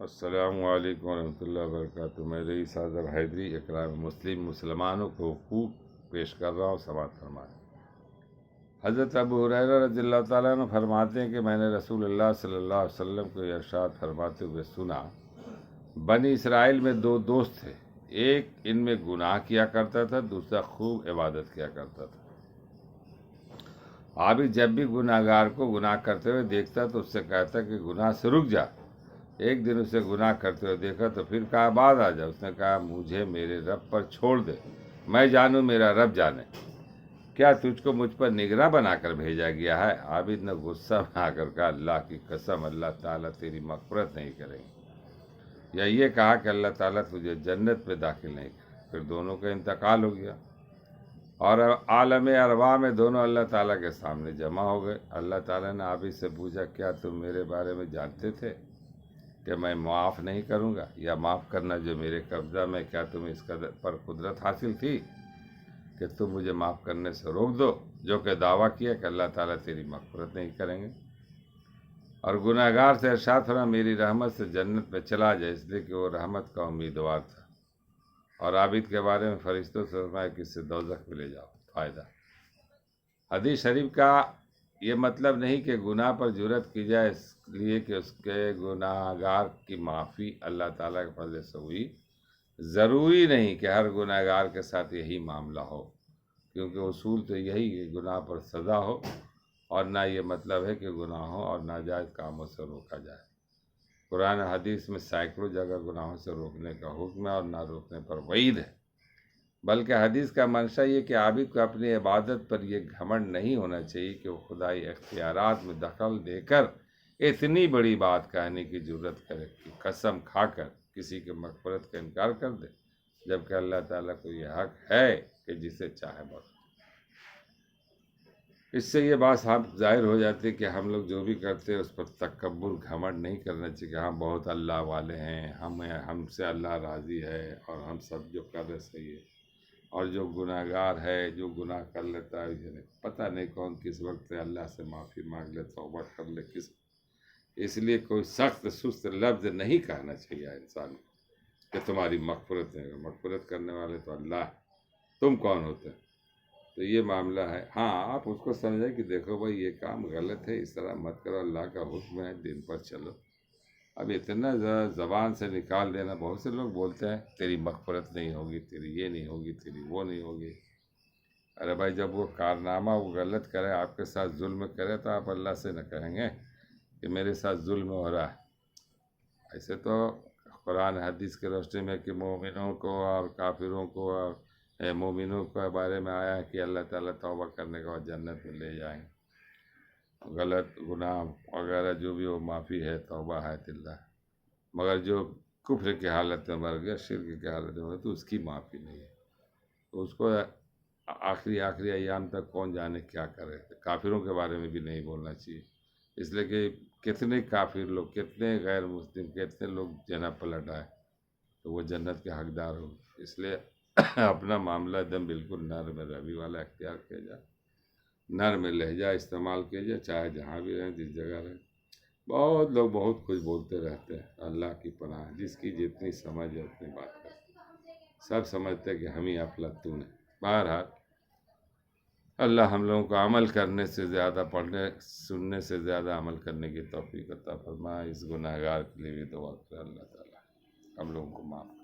السلام علیکم ورحمۃ اللہ وبرکاتہ۔ میں رئیس اعظم حیدری اکرام مسلمانوں کو حقوق پیش کر رہا ہوں، سماعت فرمائیں۔ حضرت ابو ہریرہ رضی اللہ تعالیٰ عنہ فرماتے ہیں کہ میں نے رسول اللہ صلی اللہ علیہ وسلم کو یہ ارشاد فرماتے ہوئے سنا، بنی اسرائیل میں دو دوست تھے، ایک ان میں گناہ کیا کرتا تھا، دوسرا خوب عبادت کیا کرتا تھا۔ عابد جب بھی گناہ گار کو گناہ کرتے ہوئے دیکھتا تو اس سے کہتا کہ گناہ سے رک جا۔ ایک دن اسے گناہ کرتے ہوئے دیکھا تو پھر کہا بعد آ جا۔ اس نے کہا مجھے میرے رب پر چھوڑ دے، میں جانوں میرا رب جانے، کیا تجھ کو مجھ پر نگراں بنا کر بھیجا گیا ہے؟ عابد نے غصہ میں آ کر کہا اللہ کی قسم، اللہ تعالیٰ تیری مغفرت نہیں کریں گے، یا یہ کہا کہ اللہ تعالیٰ تجھے جنت میں داخل نہیں کرے۔ پھر دونوں کا انتقال ہو گیا اور عالم ارواح میں دونوں اللہ تعالیٰ کے سامنے جمع ہو گئے۔ اللہ تعالیٰ نے عابد سے پوچھا کیا تم میرے بارے میں جانتے تھے کہ میں معاف نہیں کروں گا، یا معاف کرنا جو میرے قبضہ میں، کیا تمہیں اس پر قدرت حاصل تھی کہ تم مجھے معاف کرنے سے روک دو، جو کہ دعویٰ کیا کہ اللہ تعالیٰ تیری مغفرت نہیں کریں گے؟ اور گناہ گار سے ارشاد فرمایا میری رحمت سے جنت میں چلا جائے، اس لیے کہ وہ رحمت کا امیدوار تھا۔ اور عابد کے بارے میں فرشتوں سے فرمایا کہ اس سے دوزخ میں لے جاؤ۔ فائدہ، حدیث شریف کا یہ مطلب نہیں کہ گناہ پر جرأت کی جائے اس لیے کہ اس کے گناہ گار کی معافی اللہ تعالیٰ کے فضل سے ہوئی۔ ضروری نہیں کہ ہر گناہ گار کے ساتھ یہی معاملہ ہو، کیونکہ اصول تو یہی کہ گناہ پر سزا ہو، اور نہ یہ مطلب ہے کہ گناہوں اور ناجائز کاموں سے روکا جائے۔ قرآن حدیث میں سینکڑوں جگہ گناہوں سے روکنے کا حکم ہے اور نہ روکنے پر وعید ہے، بلکہ حدیث کا منشا یہ کہ عابد کو اپنی عبادت پر یہ گھمنڈ نہیں ہونا چاہیے کہ وہ خدائی اختیارات میں دخل دے کر اتنی بڑی بات کہنے کی جرت کرے کہ قسم کھا کر کسی کے مغفرت کا انکار کر دے، جبکہ اللہ تعالیٰ کو یہ حق ہے کہ جسے چاہے بخشے۔ اس سے یہ بات ظاہر ہو جاتی ہے کہ ہم لوگ جو بھی کرتے ہیں اس پر تکبر گھمنڈ نہیں کرنا چاہیے کہ ہم بہت اللہ والے ہیں، ہم سے اللہ راضی ہے اور ہم سب جو کر رہے صحیح ہے، اور جو گناہ گار ہے، جو گناہ کر لیتا ہے پتہ نہیں کون کس وقت اللہ سے معافی مانگ لے، توبہ کر لے، اس لیے کوئی سخت سست لفظ نہیں کہنا چاہیے انسان کو کہ تمہاری مغفرت ہے۔ مغفرت کرنے والے تو اللہ ہے، تم کون ہوتے ہیں؟ تو یہ معاملہ ہے۔ ہاں، آپ اس کو سمجھیں کہ دیکھو بھائی یہ کام غلط ہے، اس طرح مت کرو، اللہ کا حکم ہے، دین پر چلو۔ اب اتنا زبان سے نکال دینا، بہت سے لوگ بولتے ہیں تیری مغفرت نہیں ہوگی، تیری یہ نہیں ہوگی، تیری وہ نہیں ہوگی۔ ارے بھائی جب وہ کارنامہ وہ غلط کرے، آپ کے ساتھ ظلم کرے، تو آپ اللہ سے نہ کہیں گے کہ میرے ساتھ ظلم ہو رہا ہے۔ ایسے تو قرآن حدیث کے روشنی میں کہ مومنوں کو اور کافروں کو اور مومنوں کے بارے میں آیا ہے کہ اللہ تعالیٰ توبہ کرنے کے بعد جنت میں لے جائیں، غلط گناہ وغیرہ جو بھی وہ معافی ہے، توبہ ہے اللہ، مگر جو کفر کی حالت میں مر گیا، شرک کی حالت میں مر گیا، تو اس کی معافی نہیں ہے۔ تو اس کو آخری ایام تک کون جانے کیا کرے۔ کافروں کے بارے میں بھی نہیں بولنا چاہیے، اس لیے کہ کتنے کافر لوگ، کتنے غیر مسلم، کتنے لوگ جناب پلٹ آئے تو وہ جنت کے حقدار ہوں۔ اس لیے اپنا معاملہ دم بالکل نرم روی والا اختیار کیا جائے، نرم لہجہ استعمال کیا جائے، چاہے جہاں بھی رہیں، جس جگہ رہیں۔ بہت لوگ بہت کچھ بولتے رہتے ہیں، اللہ کی پناہ، جس کی جتنی سمجھ ہے اتنی بات کرتے، سب سمجھتے ہیں کہ ہم ہی افلاطون ہیں۔ بہرحال اللہ ہم لوگوں کو عمل کرنے سے زیادہ، پڑھنے سننے سے زیادہ عمل کرنے کی توفیق عطا فرمائے۔ اس گناہ گار کے لیے بھی دعا کرے اللہ تعالیٰ ہم لوگوں کو معاف